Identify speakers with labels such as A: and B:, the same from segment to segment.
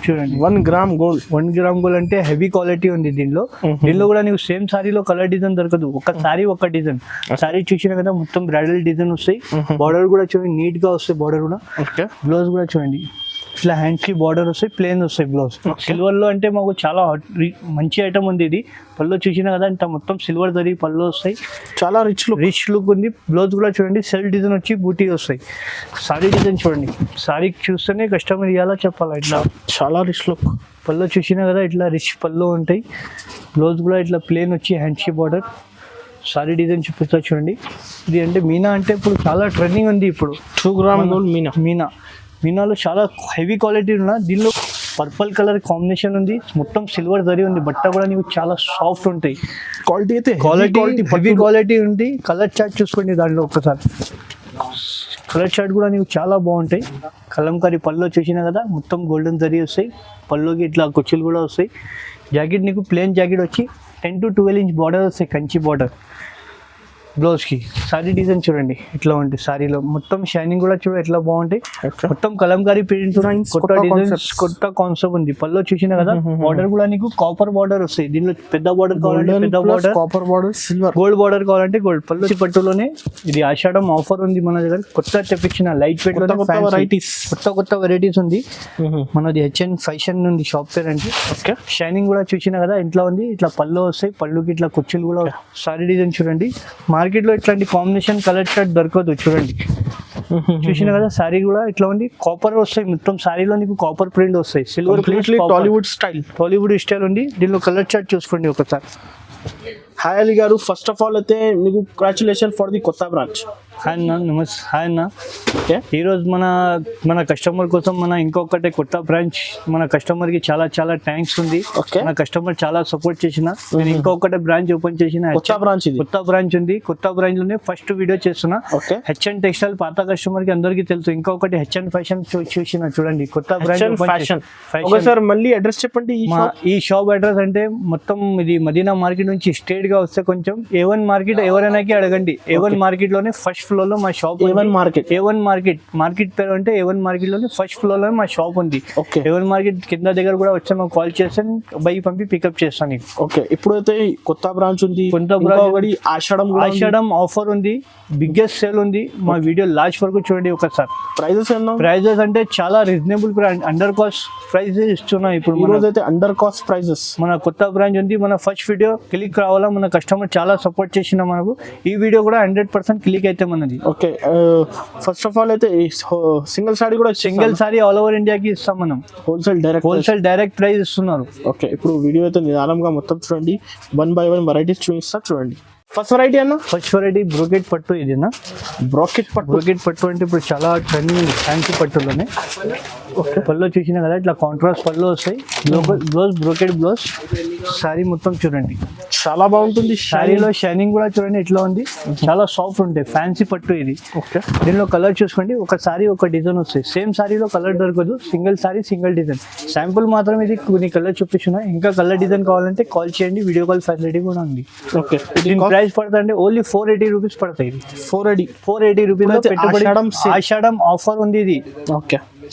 A: చూడండి
B: 1 gram gold.
A: 1 gram gold అంటే heavy quality ఉంది దీనిలో. దీనిలో కూడా నీకు సేమ్ సారీలో కలర్ డిజైన్ దొరకదు, ఒక సారీ ఒక డిజైన్. సారీ చూసినా కదా మొత్తం బ్రైడల్ డిజైన్ వస్తాయి. బార్డర్ కూడా చూడండి నీట్ గా వస్తాయి బార్డర్ కూడా. బ్లౌజ్ కూడా చూడండి ఇట్లా హ్యాండ్స్ కి బార్డర్ వస్తాయి, ప్లేన్ వస్తాయి బ్లౌజ్. సిల్వర్ లో అంటే మాకు చాలా మంచి ఐటమ్ ఉంది ఇది. పళ్ళు చూసినా కదా ఇంత మొత్తం సిల్వర్ దరి పళ్ళు వస్తాయి, చాలా రిచ్ లుక్ ఉంది. బ్లౌజ్ కూడా చూడండి సెల్ డిజైన్ వచ్చి బూటీ వస్తాయి. సారీ డిజైన్ చూడండి, సారీ చూస్తేనే కస్టమర్ ఇవ్వాలా చెప్పాలా, ఇట్లా చాలా రిచ్ లుక్. పళ్ళు చూసినా కదా ఇట్లా రిచ్ పళ్ళు ఉంటాయి. బ్లౌజ్ కూడా ఇట్లా ప్లేన్ వచ్చి హ్యాండ్స్ కి బార్డర్. సారీ డిజైన్ చూపిస్తా చూడండి. ఇది అంటే మీనా అంటే ఇప్పుడు చాలా ట్రెండింగ్ ఉంది ఇప్పుడు.
B: 2 గ్రామ్ గోల్డ్
A: మీనాలో చాలా హెవీ క్వాలిటీ ఉన్న. దీనిలో పర్పుల్ కలర్ కాంబినేషన్ ఉంది, మొత్తం సిల్వర్ జరీ ఉంది. బట్ట కూడా నీకు చాలా సాఫ్ట్ ఉంటాయి. క్వాలిటీ హెవీ క్వాలిటీ ఉంది. కలర్ చార్ట్ చూసుకోండి దాంట్లో ఒక్కసారి. కలర్ చార్ట్ కూడా నీకు చాలా బాగుంటాయి. కలంకారీ పళ్ళు చూసినా కదా మొత్తం గోల్డెన్ జరీ వస్తాయి. పళ్ళుకి ఇట్లా కుర్చీలు కూడా వస్తాయి. జాకెట్ నీకు ప్లేన్ జాకెట్ వచ్చి 10 to 12 ఇంచ్ బార్డర్ వస్తాయి, కంచి బార్డర్ బ్లౌజ్కి. సారీ డిజైన్ చూడండి ఇట్లా ఉంటాయి. సారీలో మొత్తం షైనింగ్ కూడా చూడ ఎట్లా బాగుంటాయి. మొత్తం కలంకారీ ప్రింట్ కొత్త డిజైన్స్, కొత్త కాన్సెప్ట్ ఉంది. పళ్ళు చూసినా కదా బార్డర్ కూడా నీకు కాపర్ బార్డర్ వస్తాయి. దీనిలో పెద్ద బార్డర్ కావాలంటే పెద్ద border, copper border, silver gold border కావాలంటే గోల్డ్. పళ్ళు పట్టులోనే ఇది ఆషాఢం ఆఫర్ ఉంది మన దగ్గర. కొత్త తెప్పించిన లైట్ వెయిట్ లో కొత్త వెరైటీస్ ఉంది. మనది హెచ్ఎన్ ఫ్యాషన్ ఉంది షాప్ పేరు అంటే. షైనింగ్ కూడా చూసినా కదా ఇంట్లో ఉంది. ఇట్లా పళ్ళు వస్తాయి, పళ్ళుకి ఇట్లా కుర్చీలు కూడా. సారీ డిజైన్ చూడండి, మార్కెట్ లో ఇట్లాంటి కాంబినేషన్ కలర్ షర్ట్ దొరకదు చూడండి. చూసినా కదా సారీ కూడా ఇట్లా ఉంది. కాపర్ వస్తాయి మొత్తం సారీలో నీకు, కాపర్ ప్రింట్ వస్తాయి. సిల్వర్ టాలీవుడ్ స్టైల్ ఉంది. దీనిలో కలర్ చార్ట్ చూసుకోండి ఒకసారి.
B: హాయ్ అలీ గారు, ఫస్ట్ ఆఫ్ ఆల్ అయితే మీకు కంగ్రాచులేషన్ ఫర్ ది కొత్త బ్రాంచ్.
A: హాయ్ అన్న, నమస్తే. హాయ్ అన్న, ఈరోజు మన కస్టమర్ కోసం మన ఇంకొకటి కొత్త బ్రాంచ్. మన కస్టమర్ కి చాలా చాలా థ్యాంక్స్ ఉంది. మన కస్టమర్ చాలా సపోర్ట్ చేసిన నేను ఇంకొకటి బ్రాంచ్ ఓపెన్ చేసిన. కొత్త బ్రాంచ్ ఉంది. కొత్త బ్రాంచ్ లోనే ఫస్ట్ వీడియో చేస్తున్నా. హెచ్ఎన్ టెక్స్టైల్ పాత కస్టమర్ కి అందరికి తెలుసు. ఇంకొకటి హెచ్ఎన్ ఫ్యాషన్ చూసిన చూడండి. కొత్త బ్రాంచ్
B: మళ్ళీ అడ్రస్ చెప్పండి.
A: ఈ షాప్ అడ్రస్ అంటే మొత్తం ఇది మదీనా మార్కెట్ నుంచి స్ట్రేట్ గా వస్తే కొంచెం A1 మార్కెట్ ఎవరైనా అడగండి. A1 మార్కెట్ లోనే ఫస్ట్ ఫ్లోర్ లో మా షాప్. A1 మార్కెట్ పేరు అంటే A1 మార్కెట్ లోనే ఫస్ట్ ఫ్లోర్ లో మా షాప్ ఉంది. A1 మార్కెట్ కింద దగ్గర కూడా వచ్చా మాకు కాల్ చేస్తాను, బైక్ పంపి పికప్ చేస్తాను.
B: ఇప్పుడైతే కొత్త బ్రాంచ్ ఉంది.
A: ఆషాఢం ఆఫర్ ఉంది, బిగ్గెస్ట్ సేల్ ఉంది. మా వీడియో లాస్ట్ వరకు చూడండి ఒకసారి. ప్రైజెస్ అంటే చాలా రీజనబుల్, అండర్ కాస్ట్ ప్రైజెస్ ఇస్తున్నాం ఇప్పుడు.
B: ఈ రోజు అయితే అండర్ కాస్ట్ ప్రైజెస్.
A: మన కొత్త బ్రాంచ్ ఉంది. మన ఫస్ట్ వీడియో క్లిక్ రావాలా. మన కస్టమర్ చాలా సపోర్ట్ చేసిన మనకు. ఈ వీడియో కూడా 100% క్లిక్ అయితే మనది.
B: ఫస్ట్ ఆఫ్ ఆల్ అయితే సింగిల్ సారీ
A: ఆల్ ఓవర్ ఇండియాకి ఇస్తాం మనం. హోల్సేల్ డైరెక్ట్ ప్రైస్ ఇస్తున్నారు.
B: ఇప్పుడు వీడియో అయితే నిదానంగా మొత్తం చూడండి. 1 by 1 వెరైటీస్ చూపిస్తా చూడండి. ఫస్ట్ వెరైటీ
A: బ్రోకెట్ పట్టు. ఇదేనా బ్రోకెట్ పట్టు అంటే ఇప్పుడు చాలా ట్రెండింగ్ ఫ్యాన్సీ పట్టులోనే. పళ్ళు చూసినా కదా ఇట్లా కాంట్రాస్ట్ పళ్ళు వస్తాయి. Blouse brocade blouse. సారీ మొత్తం చూడండి
B: చాలా బాగుంటుంది.
A: సారీలో షైనింగ్ కూడా చూడండి ఎట్లా ఉంది, చాలా సాఫ్ట్ ఉంటాయి. ఫ్యాన్సీ పట్టు ఇది. దీనిలో కలర్ చూసుకోండి. ఒక సారీ ఒక డిజైన్ వస్తాయి. సేమ్ సారీలో కలర్ దొరకదు. Single sari single design. Sample మాత్రం ఇది కొన్ని కలర్ చూపిస్తున్నా. ఇంకా కలర్ డిజైన్ కావాలంటే కాల్ చేయండి. వీడియో కాల్ ఫెసిలిటీ కూడా ఉంది. ప్రైస్ పడుతుంది ఓన్లీ 480 రూపీస్ పడతాయి. 480 రూపీస్ ఆషాఢం ఆఫర్ ఉంది ఇది.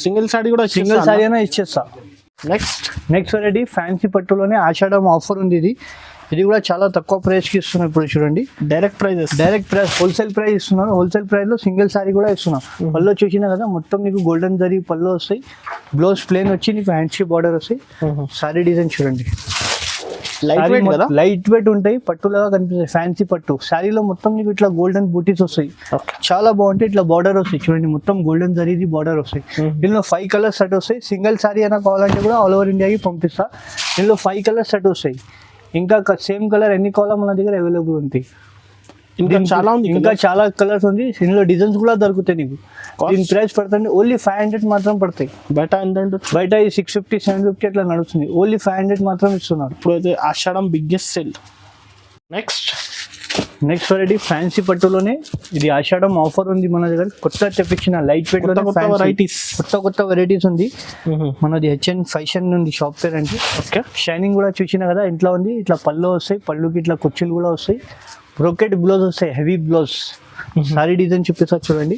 B: సింగిల్ సారీ
A: అయినా ఇచ్చేస్తా. నెక్స్ట్ వెరైటీ ఫ్యాన్సీ పట్టులోనే ఆషాఢం ఆఫర్ ఉంది ఇది. ఇది కూడా చాలా తక్కువ ప్రైస్ కి ఇస్తున్నాం ఇప్పుడు చూడండి. డైరెక్ట్ ప్రైస్ హోల్సేల్ ప్రైస్ ఇస్తున్నాను. హోల్సేల్ ప్రైస్ లో సింగిల్ సారీ కూడా ఇస్తున్నాం. పళ్ళు చూసినా కదా మొత్తం నీకు గోల్డెన్ జరీ పళ్ళు వస్తాయి. బ్లౌజ్ ప్లేన్ వచ్చి నీకు హ్యాండ్స్ కి బార్డర్ వస్తాయి. సారీ డిజైన్ చూడండి లైట్ వెయిట్ ఉంటాయి. పట్టులాగా కనిపిస్తాయి. ఫ్యాన్సీ పట్టు. శారీలో మొత్తం నీకు ఇట్లా గోల్డెన్ బూటీస్ వస్తాయి. చాలా బాగుంటాయి. ఇట్లా బార్డర్ వస్తాయి చూడండి. మొత్తం గోల్డెన్ జరీది బార్డర్ వస్తాయి. దీనిలో 5 కలర్స్ సెట్ వస్తాయి. సింగిల్ సారీ అయినా కావాలంటే కూడా ఆల్ ఓవర్ ఇండియాకి పంపిస్తా. దీనిలో 5 కలర్స్ సెట్ వస్తాయి. ఇంకా సేమ్ కలర్ ఎన్ని కావాలో మన దగ్గర అవైలబుల్ ఉంటాయి. ఇంకా చాలా కలర్స్ ఉంది. ఇందులో డిజైన్స్ కూడా దొరుకుతాయి నీకు. దీని ప్రైస్ పడుతుంది ఓన్లీ 500 మాత్రం పడతాయి. బయట 650 750 అట్లా నడుస్తుంది. ఓన్లీ 500 మాత్రం ఇస్తున్నారు.
B: ఇప్పుడైతే Ashadham biggest sale.
A: Next variety fancy పట్టులోనే. ఇది ఆషాఢం ఆఫర్ ఉంది మన దగ్గర. కొత్త తెప్పించిన లైట్ వెయిట్ లో కొత్త వెరైటీస్ ఉంది. మనది హెచ్ఎన్ ఫ్యాషన్ ఉంది షాప్ పేరు అంటే. షైనింగ్ కూడా చూసినా కదా ఇంట్లో ఉంది. ఇట్లా పళ్ళు వస్తాయి. పళ్ళుకి ఇట్లా కుర్చీలు కూడా వస్తాయి. బ్రోకెట్ బ్లౌజ్ వస్తాయి, హెవీ బ్లౌజ్. సారీ డిజైన్ చూపిస్తా చూడండి.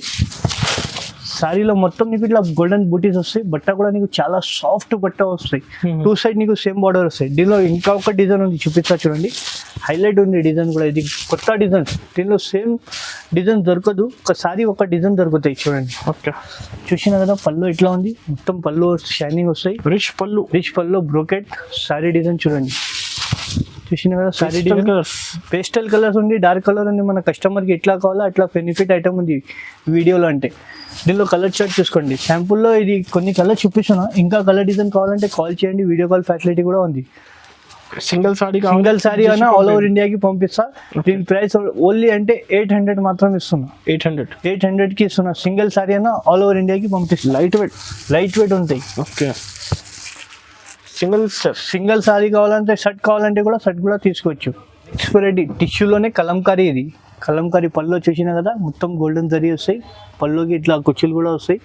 A: సారీలో మొత్తం నీకు ఇట్లా గోల్డెన్ బూటీస్ వస్తాయి, బట్ట కూడా నీకు చాలా సాఫ్ట్ బట్ట వస్తాయి, టూ సైడ్ నీకు సేమ్ బార్డర్ వస్తాయి. దీనిలో ఇంకా ఒక డిజైన్ ఉంది, చూపిస్తా చూడండి, హైలైట్ ఉంది డిజైన్ కూడా, ఇది కొత్త డిజైన్, దీనిలో సేమ్ డిజైన్ దొరకదు, ఒకసారి ఒక డిజైన్ దొరుకుతాయి చూడండి.
B: ఓకే,
A: చూసినా కదా పళ్ళు ఇట్లా ఉంది, మొత్తం పళ్ళు షైనింగ్ వస్తాయి,
B: రిచ్ పళ్ళు
A: బ్రోకెట్ సారీ డిజైన్ చూడండి. చూసినా కదా sorry
B: Pastel
A: design
B: colours.
A: Pastel colours ఉంది, డార్క్ కలర్ ఉంది, మన కస్టమర్కి ఎట్లా కావాలో అట్లా బెనిఫిట్ ఐటమ్ ఉంది వీడియోలో. అంటే దీనిలో కలర్ చార్ట్ చూసుకోండి, శాంపుల్లో ఇది కొన్ని కలర్ చూపిస్తున్నా, ఇంకా కలర్ డిజైన్ కావాలంటే కాల్ చేయండి, వీడియో కాల్ ఫెసిలిటీ కూడా ఉంది.
B: సింగిల్
A: సారీ అయినా ఆల్ ఓవర్ ఇండియాకి పంపిస్తా. దీని ప్రైస్ ఓన్లీ అంటే 800 మాత్రం ఇస్తున్నా, 800కి ఇస్తున్నా. సింగిల్ సారీ అయినా ఆల్ ఓవర్ ఇండియాకి పంపిస్తా. లైట్ వెయిట్ ఉంటాయి.
B: ఓకే,
A: సింగిల్ సారీ కావాలంటే షర్ట్ కావాలంటే కూడా షర్ట్ కూడా తీసుకోవచ్చు. ఎక్స్పైరీ టిష్యూలోనే కలంకారీ, ఇది కలంకారీ పళ్ళు చూసినా కదా, మొత్తం గోల్డెన్ జరీ వస్తాయి, పళ్ళుకి ఇట్లా కుర్చీలు కూడా వస్తాయి.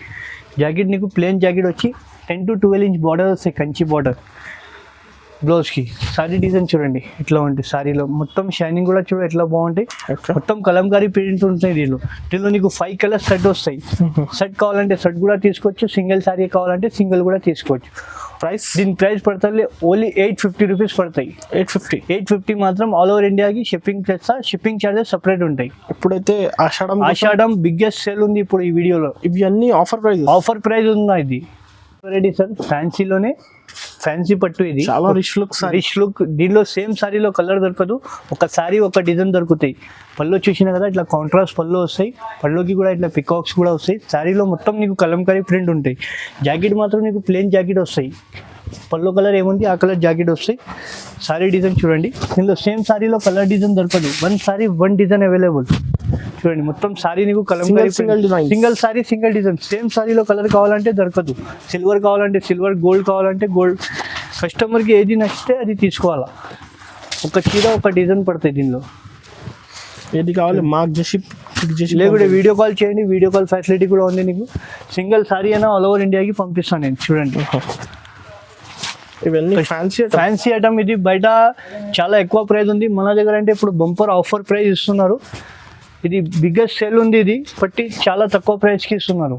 A: జాకెట్ నీకు ప్లెయిన్ జాకెట్ వచ్చి 10 to 12 ఇంచ్ బార్డర్ వస్తాయి, కంచి బార్డర్ బ్లౌజ్కి. సారీ డిజైన్ చూడండి ఇట్లా ఉంటుంది, సారీలో మొత్తం షైనింగ్ కూడా చూడ ఎట్లా బాగుంటాయి, మొత్తం కలంకారీ ప్రింట్ ఉంటాయి. దీనిలో నీకు 5 కలర్స్ సెట్ వస్తాయి, సెట్ కావాలంటే సెట్ కూడా తీసుకోవచ్చు, సింగిల్ సారీ కావాలంటే సింగిల్ కూడా తీసుకోవచ్చు. దీని ప్రైస్ పడుతుంది ఓన్లీ 850 రూపీస్ పడతాయి. 850 మాత్రం ఆల్ ఓవర్ ఇండియాకి షిప్పింగ్ చేస్తా, షిప్పింగ్ చార్జెస్ సపరేట్ ఉంటాయి.
B: ఇప్పుడైతే
A: ఆషాఢం బిగ్గెస్ట్ సేల్ ఉంది ఇప్పుడు ఈ వీడియోలో,
B: ఇవి అన్ని
A: ఆఫర్ ప్రైస్ ఉందా ఇది రెడీ సార్. ఫ్యాన్సీలోనే ఫ్యాన్సీ పట్టు, ఇది
B: చాలా రిచ్
A: లుక్. దీనిలో సేమ్ సారీలో కలర్ దొరకదు, ఒక సారీ ఒక డిజైన్ దొరుకుతాయి. పళ్ళు చూసినా కదా ఇట్లా కాంట్రాస్ట్ పళ్ళు వస్తాయి, పళ్ళుకి కూడా ఇట్లా పికాక్స్ కూడా వస్తాయి. సారీలో మొత్తం నీకు కలంకారీ ప్రింట్ ఉంటాయి. జాకెట్ మాత్రం నీకు ప్లెయిన్ జాకెట్ వస్తాయి, పళ్ళు కలర్ ఏముంది ఆ కలర్ జాకెట్ వస్తాయి. సారీ డిజైన్ చూడండి, దీనిలో సేమ్ సారీలో కలర్ డిజైన్ దొరకదు, one sari one design available. చూడండి మొత్తం సారీ నీకు Kalamkari single sari single design. Same సారీలో కలర్ కావాలంటే దొరకదు, సిల్వర్ కావాలంటే సిల్వర్, గోల్డ్ కావాలంటే గోల్డ్. కస్టమర్కి ఏది నచ్చితే అది తీసుకోవాలా. ఒక చీర ఒక డిజైన్ పడతాయి దీనిలో,
B: ఏది కావాలి మార్క్ చేసి
A: లేకుంటే వీడియో కాల్ చేయండి, వీడియో కాల్ ఫెసిలిటీ కూడా ఉంది నీకు. సింగిల్ సారీ అయినా ఆల్ ఓవర్ ఇండియాకి పంపిస్తాను నేను. చూడండి
B: ఇవన్నీ
A: ఫ్యాన్సీ ఐటమ్, ఇది బయట చాలా ఎక్కువ ప్రైస్ ఉంది, మన దగ్గర అంటే ఇప్పుడు బంపర్ ఆఫర్ ప్రైస్ ఇస్తున్నారు. ఇది బిగ్గెస్ట్ సేల్ ఉంది, ఇది బట్టి చాలా తక్కువ ప్రైస్ కి ఇస్తున్నారు.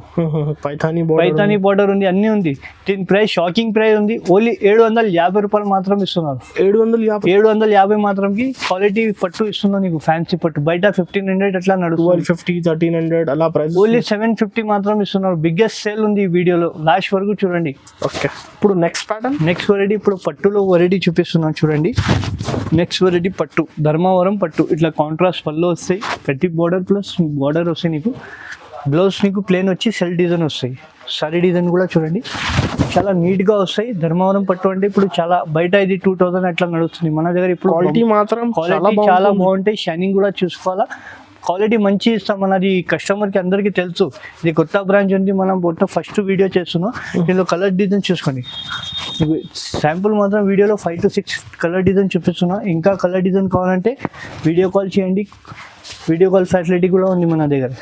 A: పైథానీ బార్డర్ ఉంది, అన్ని ఉంది. దీని ప్రైస్ షాకింగ్ ప్రైస్ ఉంది, ఓన్లీ 750 రూపాయలు మాత్రం ఇస్తున్నారు. 750 మాత్రంకి క్వాలిటీ పట్టు ఇస్తున్నారు నీకు, ఫ్యాన్సీ పట్టు. బయట 1500 అట్లా నడుస్తుంది,
B: 1300 అలా ప్రైస్.
A: ఓన్లీ 750 మాత్రం ఇస్తున్నారు. బిగ్గెస్ట్ సేల్ ఉంది ఈ వీడియోలో, లాస్ట్ వరకు చూడండి.
B: ఓకే, ఇప్పుడు నెక్స్ట్ వెరైటీ
A: ఇప్పుడు పట్టులో వెరైటీ చూపిస్తున్నాను చూడండి. నెక్స్ట్ వెరైటీ పట్టు, ధర్మవరం పట్టు. ఇట్లా కాంట్రాస్ట్ పళ్ళు వస్తాయి, ప్రతి బార్డర్ ప్లస్ బార్డర్ వస్తాయి నీకు. బ్లౌజ్ నీకు ప్లేన్ వచ్చి సెల్ డిజైన్ వస్తాయి. సారీ డిజైన్ కూడా చూడండి చాలా నీట్గా వస్తాయి. ధర్మవరం పట్టు అంటే ఇప్పుడు చాలా బయట ఇది 2000 అట్లా నడుస్తుంది, మన దగ్గర ఇప్పుడు
B: క్వాలిటీ మాత్రం
A: చాలా బాగుంటాయి. షైనింగ్ కూడా చూసుకోవాలా, క్వాలిటీ మంచి ఇస్తాం. మనది కస్టమర్కి అందరికీ తెలుసు. ఇది కొత్త బ్రాంచ్ ఉంది, మనం మొత్తం ఫస్ట్ వీడియో చేస్తున్నాం. దీనిలో కలర్ డిజైన్ చూసుకోండి, శాంపుల్ మాత్రం వీడియోలో 5 to 6 కలర్ డిజైన్ చూపిస్తున్నా. ఇంకా కలర్ డిజైన్ కావాలంటే వీడియో కాల్ చేయండి, వీడియో కాల్ ఫెసిలిటీ కూడా ఉంది మన దగ్గర.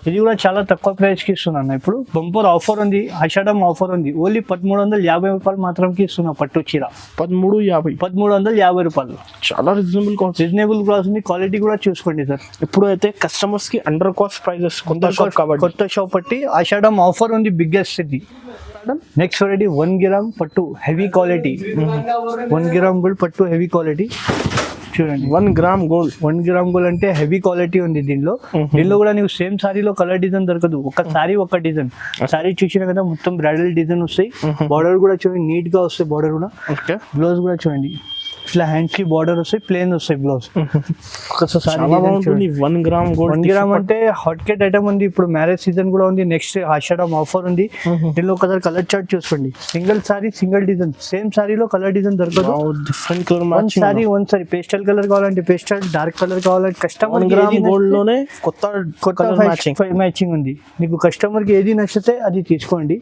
A: ఇది కూడా చాలా తక్కువ ప్రైస్కి ఇస్తున్నాను. ఇప్పుడు బంపర్ ఆఫర్ ఉంది, ఆషాఢం ఆఫర్ ఉంది. ఓన్లీ 1350 రూపాయలు మాత్రంకి ఇస్తున్నా పట్టు చీర. 1350 రూపాయలు,
B: చాలా రీజనబుల్
A: కాస్ట్ ఉంది. క్వాలిటీ కూడా చూసుకోండి సార్.
B: ఇప్పుడు అయితే కస్టమర్స్ కి అండర్ కాస్ట్ ప్రైజెస్,
A: కొత్త షాప్ పట్టి ఆషాఢం ఆఫర్ ఉంది, బిగ్గెస్ట్ ఇది. నెక్స్ట్ వెరైటీ 1 గ్రామ్ పట్టు హెవీ క్వాలిటీ, 1 గ్రామ్ గోల్డ్ పట్టు హెవీ క్వాలిటీ చూడండి.
B: 1 గ్రామ్ గోల్డ్
A: అంటే హెవీ క్వాలిటీ ఉంది దీనిలో. దీనిలో కూడా నీకు సేమ్ సారీలో కలర్ డిజైన్ దొరకదు, ఒక సారీ ఒక డిజైన్. సారీ చూసిన కదా మొత్తం బ్రైడల్ డిజైన్ వస్తాయి. బార్డర్ కూడా చూడండి నీట్ గా వస్తాయి, బార్డర్ కూడా. బ్లౌజ్ కూడా చూడండి ఇట్లా హ్యాండ్స్ కి బార్డర్ వస్తాయి, ప్లేన్ వస్తాయి బ్లౌజ్.
B: 1 gram gold.
A: 1 గ్రామ్ అంటే హాట్ కేట్ ఐటమ్ ఉంది, ఇప్పుడు మ్యారేజ్ సీజన్ కూడా ఉంది. నెక్స్ట్ ఆషాఢం ఆఫర్ ఉంది. దీనిలో కలర్ చార్ట్ చూసుకోండి. Single sari single design, same సారీలో కలర్ డిజైన్ దొరకదు.
B: Different colour
A: one sari pastel colour కావాలంటే పేస్టల్, డార్క్ కలర్ కావాలంటే కస్టమర్.
B: 1 గ్రామ్ గోల్డ్ లోనే కొత్త
A: మ్యాచింగ్ ఉంది. మీకు కస్టమర్ కి ఏది నచ్చితే అది తీసుకోండి.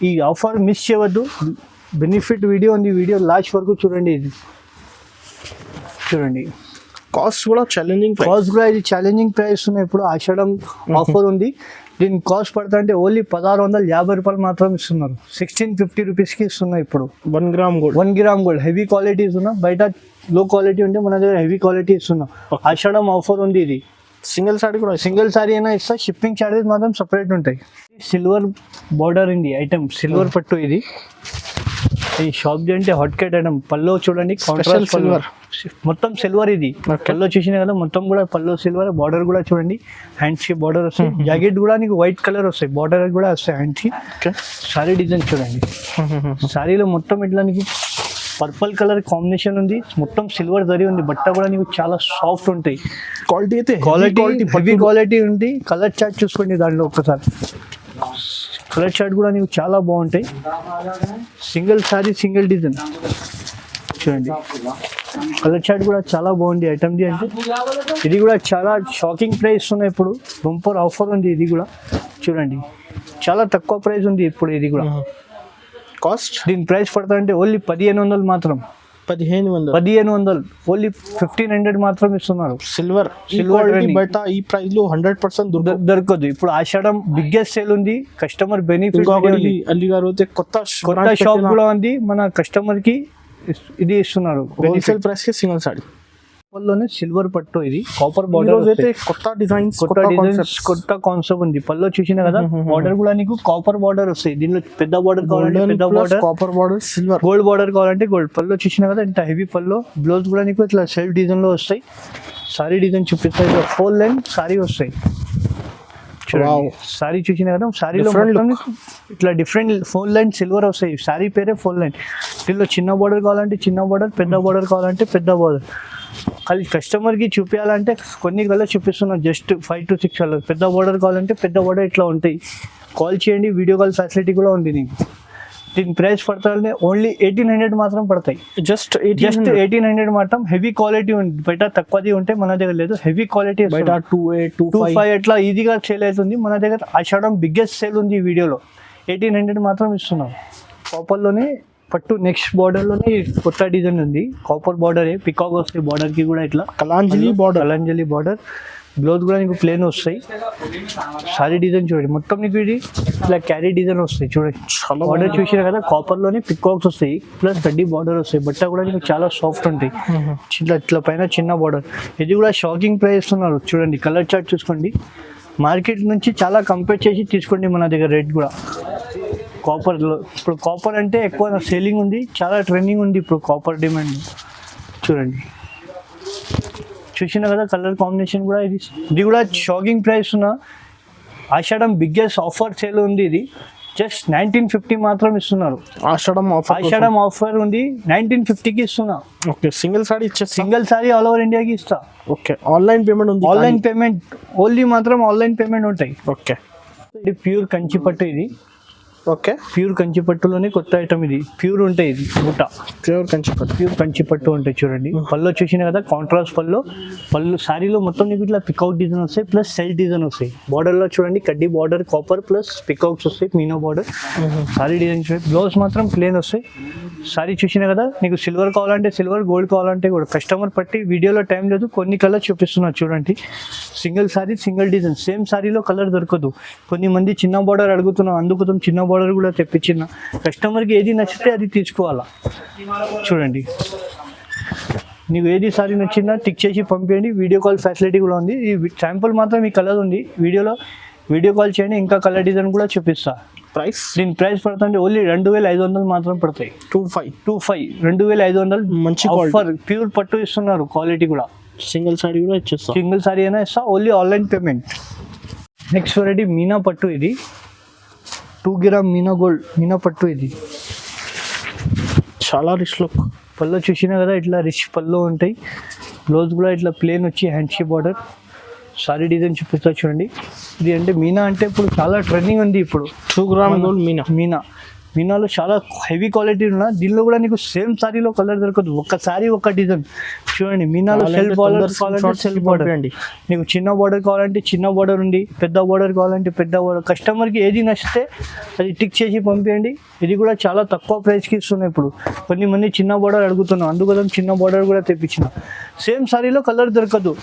A: ఈ ఆఫర్ మిస్ చేయవద్దు. బెనిఫిట్ వీడియో ఉంది, వీడియో లాస్ట్ వరకు చూడండి. ఇది చూడండి,
B: కాస్ట్ కూడా
A: ఇది ఛాలెంజింగ్ ప్రైస్ ఉన్నాయి. ఇప్పుడు ఆషాఢం ఆఫర్ ఉంది. దీని కాస్ట్ పడతా అంటే ఓన్లీ 1650 రూపాయలు మాత్రం ఇస్తున్నారు. 1650 రూపీస్కి ఇస్తున్నారు ఇప్పుడు.
B: 1 గ్రామ్
A: గోల్డ్ హెవీ క్వాలిటీ ఇస్తున్నా. బయట లో క్వాలిటీ ఉంటే మన దగ్గర హెవీ క్వాలిటీ ఇస్తున్నాం. ఆషాఢం ఆఫర్ ఉంది ఇది.
B: సింగిల్ సారీ కూడా
A: సింగిల్ సారీ అయినా ఇస్తా, షిప్పింగ్ ఛార్జెస్ మాత్రం సపరేట్ ఉంటాయి. సిల్వర్ బార్డర్ ఉంది ఐటమ్, సిల్వర్ పట్టు ఇది. ఈ షాప్ అంటే హాట్ కేట్ ఐటమ్. పల్లో చూడండి
B: స్పెషల్ సిల్వర్,
A: మొత్తం సిల్వర్ ఇది. పల్లో చూసిన కదా మొత్తం కూడా పల్లో సిల్వర్. బార్డర్ కూడా చూడండి, హ్యాండ్స్ కి బార్డర్ వస్తాయి. జాకెట్ కూడా నీకు వైట్ కలర్ వస్తాయి, బార్డర్ కూడా వస్తాయి హ్యాండ్స్ కి. సారీ డిజైన్ చూడండి, సారీలో మొత్తం ఇట్లా నీకు పర్పుల్ కలర్ కాంబినేషన్ ఉంది, మొత్తం సిల్వర్ జరీ ఉంది. బట్ట కూడా నీకు చాలా సాఫ్ట్ ఉంటాయి.
B: క్వాలిటీ అయితే
A: క్వాలిటీ హెవీ క్వాలిటీ ఉంది. కలర్ చార్ట్ చూసుకోండి దాంట్లో ఒక్కసారి. కలర్ చార్ట్ కూడా నీకు చాలా బాగుంటాయి. సింగిల్ సారీ సింగిల్ డిజైన్ చూడండి. కలర్ చార్ట్ కూడా చాలా బాగుంది ఐటమ్ది. అంటే ఇది కూడా చాలా షాకింగ్ ప్రైస్ ఉన్నాయి ఇప్పుడు. బంపర్ ఆఫర్ ఉంది ఇది కూడా చూడండి. చాలా తక్కువ ప్రైస్ ఉంది ఇప్పుడు ఇది కూడా.
B: కాస్ట్
A: దీని ప్రైస్ పడతా అంటే ఓన్లీ 1500 మాత్రం. 1500 ఓన్లీ 1500 మాత్రం ఇస్తున్నారు.
B: సిల్వర్ బట్ట ఈ ప్రైస్ లో 100%
A: దొరకదు. ఇప్పుడు ఆషాఢం బిగ్గెస్ట్ సేల్ ఉంది, కస్టమర్ బెనిఫిట్.
B: అల్లి గారు అయితే కొత్త
A: షాప్ కూడా ఉంది, మన కస్టమర్ కి ఇది ఇస్తున్నారు
B: హోల్సేల్ ప్రైస్ కి సింగిల్ సారీ.
A: పల్లోనే సిల్వర్ పట్టు ఇది, కాపర్ బార్డర్
B: అయితే కొత్త డిజైన్స్
A: కొత్త కాన్సెప్ట్ ఉంది. పల్లో చూసినా కదా, బార్డర్ కూడా నీకు కాపర్ బార్డర్ వస్తాయి. దీనిలో పెద్ద బార్డర్ కావాలంటే పెద్ద border,
B: copper border, silver
A: gold border కావాలంటే గోల్డ్. పల్లో చూసినా కదా ఇంత హెవీ పల్లో. బ్లౌజ్ కూడా నీకు ఇట్లా సెల్ఫ్ డిజైన్ లో వస్తాయి. సారీ డిజైన్ చూపిస్తాయి, ఇట్లా 4 లైన్ సారీ వస్తాయి. సారీ చూసినా కదా, సారీలో ఇట్లా డిఫరెంట్ 4 లైన్ సిల్వర్ వస్తాయి. సారీ పేరే 4 లైన్. దీనిలో చిన్న బార్డర్ కావాలంటే చిన్న బార్డర్, పెద్ద బార్డర్ కావాలంటే పెద్ద బార్డర్. అది కస్టమర్కి చూపించాలంటే కొన్ని కలర్ చూపిస్తున్నాం, జస్ట్ 5 to 6 కలర్. పెద్ద బార్డర్ కావాలంటే పెద్ద బార్డర్ ఇట్లా ఉంటాయి. కాల్ చేయండి, వీడియో కాల్ ఫెసిలిటీ కూడా ఉంది నీకు. దీని ప్రైస్ పడతాయి ఓన్లీ 1800 మాత్రం పడతాయి. జస్ట్ 1800 మాత్రం. హెవీ క్వాలిటీ ఉంది. బయట తక్కువది ఉంటే మన దగ్గర లేదు. హెవీ క్వాలిటీ
B: బయట 2.25
A: ఎట్లా ఈజీగా సేల్ అవుతుంది. మన దగ్గర ఆషాఢం బిగ్గెస్ట్ సేల్ ఉంది ఈ వీడియోలో. 1800 మాత్రం ఇస్తున్నాం. కాపర్లోనే పట్టు. నెక్స్ట్ బార్డర్ లోనే కొత్త డిజైన్ ఉంది, కాపర్ బార్డర్. పికాక్ వస్తాయి బార్డర్ కి కూడా ఇట్లా. కలాంజలి బార్డర్. బ్లౌజ్ కూడా నీకు ప్లేన్ వస్తాయి. సారీ డిజైన్ చూడండి, మొత్తం నీకు ఇది ఇట్లా క్యారీ డిజైన్ వస్తాయి చూడండి. బార్డర్ చూసినా కదా, కాపర్ లోనే పికాక్స్ వస్తాయి, ప్లస్ కడ్డీ బార్డర్ వస్తాయి. బట్ట కూడా నీకు చాలా సాఫ్ట్ ఉంటాయి. ఇట్లా పైన చిన్న బార్డర్. ఇది కూడా షాకింగ్ ప్రైస్ ఇస్తున్నారు చూడండి. కలర్ చార్ట్ చూసుకోండి. మార్కెట్ నుంచి చాలా కంపేర్ చేసి తీసుకోండి మన దగ్గర. రేట్ కూడా కాపర్లో ఇప్పుడు కాపర్ అంటే ఎక్కువ సేలింగ్ ఉంది, చాలా ట్రెండింగ్ ఉంది ఇప్పుడు కాపర్ డిమాండ్. చూడండి చూసినా కదా, కలర్ కాంబినేషన్ కూడా ఇది కూడా షాకింగ్ ప్రైస్ ఉన్న ఆషాఢం బిగ్గెస్ట్ ఆఫర్ సేల్ ఉంది. ఇది జస్ట్ 1950 మాత్రం ఇస్తున్నారు. ఆషాఢం ఆఫర్ ఉంది, 1950కి ఇస్తున్నా.
B: ఓకే, సింగిల్ సారీ ఇచ్చేస్తా.
A: సింగిల్ సారీ ఆల్ ఓవర్ ఇండియాకి ఇస్తా.
B: ఓకే, ఆన్లైన్ పేమెంట్ ఉంది.
A: ఆన్లైన్ పేమెంట్ ఓన్లీ మాత్రం ఆన్లైన్ పేమెంట్ ఉంటాయి.
B: ఓకే,
A: ఇది ప్యూర్ కంచి పట్టు. ఇది
B: ఓకే,
A: ప్యూర్ కంచి పట్టులోనే కొత్త ఐటమ్. ఇది ప్యూర్ ఉంటాయి. ఇది బుట్ట ప్యూర్ కంచి పట్టు ఉంటాయి చూడండి. పల్లో చూసినా కదా, కాంట్రాస్ట్ పళ్ళు సారీలో మొత్తం నీకు ఇట్లా పికౌట్ డిజైన్ వస్తాయి, ప్లస్ సెల్ఫ్ డిజైన్ వస్తాయి. బార్డర్ లో చూడండి, కడ్డీ బార్డర్ కాపర్ ప్లస్ పికౌట్స్ వస్తాయి, మీనో బార్డర్. సారీ డిజైన్ చూడండి. బ్లౌజ్ మాత్రం ప్లేన్ వస్తాయి. సారీ చూసినా కదా, నీకు సిల్వర్ కావాలంటే సిల్వర్, గోల్డ్ కావాలంటే కూడా. కస్టమర్ పట్టి వీడియోలో టైం లేదు, కొన్ని కలర్ చూపిస్తున్నారు చూడండి. Single sari single design. Same సారీలో కలర్ దొరకదు. కొన్ని మంది చిన్న బార్డర్ అడుగుతున్నాం, అందుకు చిన్న బార్డర్ కూడా తెప్పించిన. కస్టమర్కి ఏది నచ్చితే అది తీసుకోవాలా. చూడండి, నీకు ఏది సారీ నచ్చిందా టిక్ చేసి పంపించండి. వీడియో కాల్ ఫెసిలిటీ కూడా ఉంది. ఈ శాంపుల్ మాత్రం ఈ కలర్ ఉంది వీడియోలో. వీడియో కాల్ చేయండి, ఇంకా కలర్ డిజైన్ కూడా చూపిస్తా. దీని ప్రైస్ పడుతుంది ఓన్లీ 2500 మాత్రం పడతాయి. 25 2500 మంచి ఆఫర్. ప్యూర్ పట్టు ఇస్తున్నారు, క్వాలిటీ కూడా.
B: సింగిల్ సారీ కూడా ఇచ్చేస్తా.
A: సింగిల్ సారీ అయినా ఇస్తా, only online payment. Next variety Meena పట్టు. ఇది 2 గ్రామ్ మీనా పట్టు. ఇది
B: చాలా రిచ్ లుక్.
A: పళ్ళు చూసినా కదా, ఇట్లా రిచ్ పళ్ళు ఉంటాయి. బ్లౌజ్ కూడా ఇట్లా ప్లేన్ వచ్చి హ్యాండ్షీ బార్డర్. సారీ డిజైన్ చూపిస్తా చూడండి. ఇది అంటే మీనా అంటే ఇప్పుడు చాలా ట్రెండింగ్ ఉంది ఇప్పుడు.
B: 2 గ్రామ్ గోల్డ్
A: మీనాలో చాలా హెవీ క్వాలిటీ ఉన్నా. దీనిలో కూడా నీకు సేమ్ సారీలో కలర్ దొరకదు. ఒక సారీ ఒక డిజైన్ చూడండి. మీనాలో సెల్ఫ్ బార్డర్ కావాలంటే సెల్ఫ్ బార్డర్ అండి. నీకు చిన్న బార్డర్ కావాలంటే చిన్న బార్డర్ ఉంది, పెద్ద బార్డర్ కావాలంటే పెద్ద బార్డర్. కస్టమర్కి ఏది నచ్చితే అది టిక్ చేసి పంపించండి. ఇది కూడా చాలా తక్కువ ప్రైస్కి ఇస్తున్నాయి ఇప్పుడు. కొన్ని మంది చిన్న బార్డర్ అడుగుతున్నాం, అందుకోసం చిన్న బార్డర్ కూడా తెప్పించిన. సేమ్ సారీలో కలర్ దొరకదు.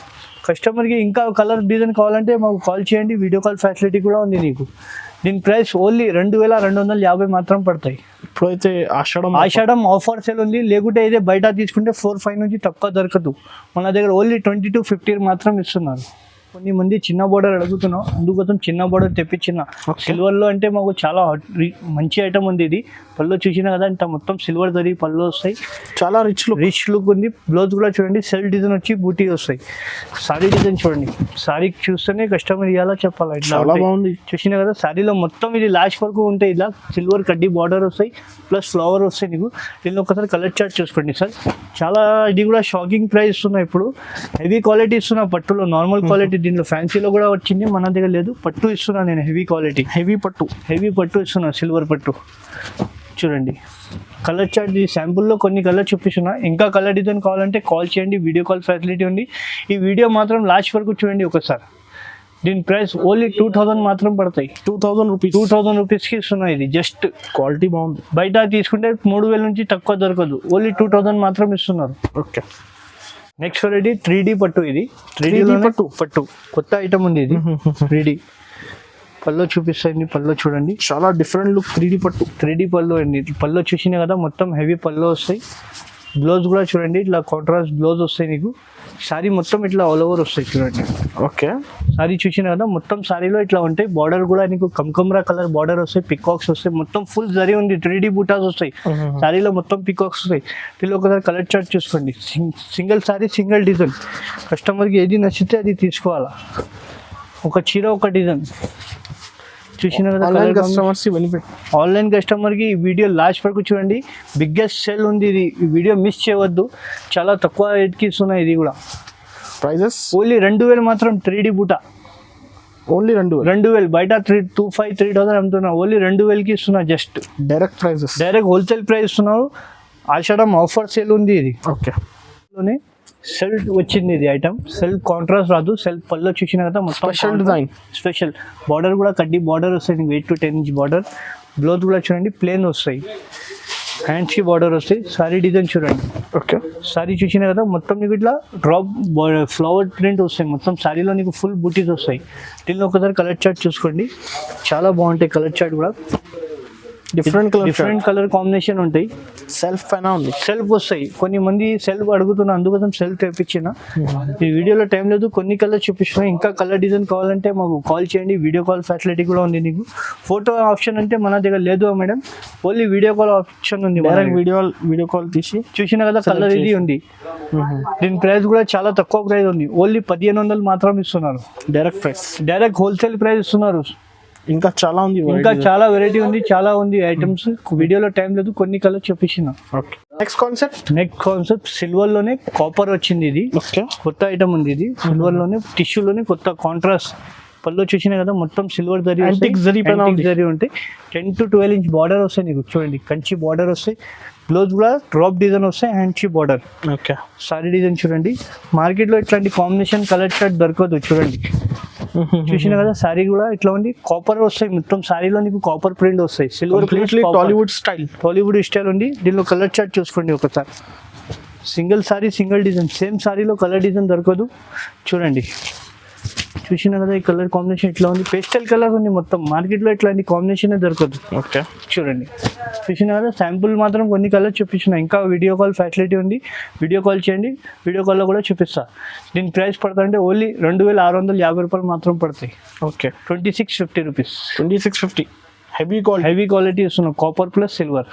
A: కస్టమర్కి ఇంకా కలర్ డిజైన్ కావాలంటే మాకు కాల్ చేయండి. వీడియో కాల్ ఫెసిలిటీ కూడా ఉంది నీకు. దీని ప్రైస్ ఓన్లీ 2250 మాత్రం పడతాయి.
B: ఇప్పుడైతే
A: ఆషాఢం ఆఫర్ సేల్ ఉంది. లేకుంటే ఇదే బయట తీసుకుంటే 4-5 నుంచి తక్కువ దొరకదు. మన దగ్గర ఓన్లీ 20 to 50 మాత్రం ఇస్తున్నారు. కొన్ని మంది చిన్న బోర్డర్ అడుగుతున్నాం, అందుకోసం చిన్న బోర్డర్ తెప్పించిన. సిల్వర్లో అంటే మాకు చాలా మంచి ఐటమ్ ఉంది ఇది. పళ్ళు చూసినా కదా, ఇంత మొత్తం సిల్వర్ జరీ పళ్ళు వస్తాయి,
B: చాలా రిచ్
A: లుక్ ఉంది. బ్లౌజ్ కూడా చూడండి, సెల్ఫ్ డిజైన్ వచ్చి బూటీ వస్తాయి. సారీ డిజైన్ చూడండి, సారీ చూస్తేనే కస్టమర్ ఇవ్వాలా చెప్పాలా, ఇట్లా
B: చాలా బాగుంది.
A: చూసినా కదా, సారీలో మొత్తం ఇది లాస్ట్ వరకు ఉంటాయి. ఇలా సిల్వర్ కడ్డీ బార్డర్ వస్తాయి, ప్లస్ ఫ్లవర్ వస్తాయి. నీకు దీనిలో ఒకసారి కలర్ చార్ట్ చూసుకోండి సార్. చాలా ఇది కూడా షాకింగ్ ప్రైస్ ఇస్తున్నా ఇప్పుడు. హెవీ క్వాలిటీ ఇస్తున్నా పట్టులో, నార్మల్ క్వాలిటీ. దీంట్లో ఫ్యాన్సీలో కూడా వచ్చింది, మన దగ్గర లేదు. పట్టు ఇస్తున్నా నేను, హెవీ క్వాలిటీ, హెవీ పట్టు ఇస్తున్నా, సిల్వర్ పట్టు. చూడండి కలర్ చార్ట్, ఈ శాంపుల్లో కొన్ని కలర్ చూపిస్తున్నా. ఇంకా కలర్ డిజైన్ కావాలంటే కాల్ చేయండి, వీడియో కాల్ ఫెసిలిటీ ఉంది. ఈ వీడియో మాత్రం లాస్ట్ వరకు చూడండి ఒకసారి. దీని ప్రైస్ ఓన్లీ 2000 మాత్రం పడతాయి. 2000 రూపీస్కి ఇస్తున్నా. ఇది జస్ట్
B: క్వాలిటీ బాగుంది.
A: బయట తీసుకుంటే 3000 నుంచి తక్కువ దొరకదు, ఓన్లీ 2000 మాత్రం ఇస్తున్నారు.
B: ఓకే,
A: నెక్స్ట్ వెరైటీ 3D పట్టు. ఇది 3D పట్టు కొత్త ఐటమ్ ఉంది ఇది. 3D పళ్ళు చూపిస్తాయండి, పళ్ళు చూడండి,
B: చాలా డిఫరెంట్ లుక్.
A: 3D పళ్ళు అండి. పళ్ళు చూసినా కదా, మొత్తం హెవీ పళ్ళు వస్తాయి. బ్లౌజ్ కూడా చూడండి, ఇట్లా కాంట్రాస్ట్ బ్లౌజ్ వస్తాయి నీకు. సారీ మొత్తం ఇట్లా ఆల్ ఓవర్ వస్తాయి చూడండి.
B: ఓకే,
A: సారీ చూసినా కదా, మొత్తం సారీలో ఇట్లా ఉంటాయి. బార్డర్ కూడా నీకు కమ్కమ్రా కలర్ బార్డర్ వస్తాయి, పికాక్స్ వస్తాయి, మొత్తం ఫుల్ జరీ ఉంది. 3D బూటాస్ వస్తాయి సారీలో, మొత్తం పికాక్స్ వస్తాయి. దీనిలో ఒకసారి కలర్ చార్ట్ చూసుకోండి. Single sari, single design. కస్టమర్కి ఏది నచ్చితే అది తీసుకోవాలా. ఒక చీర, ఒక డిజైన్. చూసిన కదా, ఆన్లైన్ కస్టమర్కి ఈ వీడియో లాస్ట్ వరకు చూడండి. బిగ్గెస్ట్ సేల్ ఉంది ఇది, ఈ వీడియో మిస్ చేయవద్దు. చాలా తక్కువ రేట్కి ఇస్తున్నాయి. ఇది కూడా
B: ప్రైజెస్
A: ఓన్లీ 2000 మాత్రం. 3D బూట
B: only
A: 2000. బయట 3000 అమ్ముతున్నా, ఓన్లీ 2000కి ఇస్తున్నా. జస్ట్ డైరెక్ట్ హోల్సేల్ ప్రైస్ ఇస్తున్నావు. ఆషాఢం ఆఫర్ సేల్ ఉంది ఇది.
B: ఓకే,
A: సెల్ఫ్ వచ్చింది ఇది ఐటమ్. సెల్ఫ్ కాంట్రాస్ట్ రాదు. సెల్ఫ్ పళ్ళు చూసిన కదా, మొత్తం
B: స్పెషల్ డిజైన్,
A: స్పెషల్ బార్డర్ కూడా కడ్డీ బార్డర్ వస్తాయి. 8 to 10 ఇంచ్ బార్డర్. బ్లౌజ్ కూడా చూడండి, ప్లేన్ వస్తాయి. హ్యాండ్స్కి బార్డర్ వస్తాయి. సారీ డిజైన్ చూడండి.
B: ఓకే,
A: సారీ చూసిన కదా, మొత్తం నీకు ఇట్లా డ్రాప్ ఫ్లవర్ ప్రింట్ వస్తాయి. మొత్తం సారీలో నీకు ఫుల్ బూటీస్ వస్తాయి. దీనిలో ఒకసారి కలర్ చార్ట్ చూసుకోండి, చాలా బాగుంటాయి. కలర్ చార్ట్ కూడా డిఫరెంట్ కలర్ కాంబినేషన్ ఉంటాయి.
B: సెల్ఫ్ పైన ఉంది,
A: సెల్ఫ్ వస్తాయి. కొన్ని మంది సెల్ఫ్ అడుగుతున్నా, అందుకోసం సెల్ఫ్ తెప్పించిన. ఈ వీడియోలో టైం లేదు, కొన్ని కలర్ చూపిస్తున్నా. ఇంకా కలర్ డిజైన్ కావాలంటే మాకు కాల్ చేయండి, వీడియో కాల్ ఫెసిలిటీ కూడా ఉంది. నీకు ఫోటో ఆప్షన్ అంటే మన దగ్గర లేదు madam, only video call option ఉంది.
B: వీడియో కాల్ తీసి
A: చూసిన కదా, కలర్ ఇది ఉంది. దీని ప్రైస్ కూడా చాలా తక్కువ ప్రైస్ ఉంది, ఓన్లీ 1500 మాత్రం ఇస్తున్నారు. డైరెక్ట్ హోల్సేల్ ప్రైస్ ఇస్తున్నారు.
B: ఇంకా చాలా ఉంది,
A: ఇంకా చాలా వెరైటీ ఉంది, చాలా ఉంది ఐటమ్స్. వీడియోలో టైం లేదు, కొన్ని కలర్ చూపించిన.
B: నెక్స్ట్ కాన్సెప్ట్
A: సిల్వర్ లోనే కాపర్ వచ్చింది. ఇది కొత్త ఐటమ్ ఉంది. ఇది సిల్వర్ లోనే, టిష్యూలోనే కొత్త కాంట్రాస్ట్. పళ్ళు చూసినా కదా, మొత్తం సిల్వర్ జరీ ఉంటాయి. 10 to 12 ఇంచ్ బార్డర్ వస్తాయి నీకు. చూడండి, కంచి బార్డర్ వస్తాయి. బ్లౌజ్ కూడా డ్రాప్ డిజైన్ వస్తాయి, హ్యాండ్కి బార్డర్.
B: ఓకే,
A: సారీ డిజైన్ చూడండి. మార్కెట్లో ఇట్లాంటి కాంబినేషన్ కలర్ చార్ట్ దొరకదు. చూడండి, చూసిన కదా, సారీ కూడా ఇట్లా ఉంది. కాపర్ వస్తాయి, మొత్తం సారీలో నీకు కాపర్ ప్రింట్ వస్తాయి. సిల్వర్ టాలీవుడ్ స్టైల్ ఉంది. దీనిలో కలర్ చార్ట్ చూసుకోండి ఒకసారి. Single sari, single design. Same సారీలో కలర్ డిజైన్ దొరకదు. చూడండి, చూసిన కదా, ఈ కలర్ కాంబినేషన్ ఇట్లా ఉంది. పేస్టల్ కలర్ ఉంది మొత్తం. మార్కెట్లో ఇట్లాంటి కాంబినేషన్ దొరకదు.
B: ఓకే,
A: చూడండి, చూసిన కదా, శాంపుల్ మాత్రం కొన్ని కలర్ చూపించిన. ఇంకా వీడియో కాల్ ఫెసిలిటీ ఉంది, వీడియో కాల్ చేయండి, వీడియో కాల్లో కూడా చూపిస్తా. దీని ప్రైస్ పడుతుందంటే ఓన్లీ 2650 రూపాయలు మాత్రం పడతాయి.
B: Okay,
A: 2650 rupees.
B: 2650 హెవీ
A: క్వాలిటీ ఇస్తున్నాం. Copper plus silver.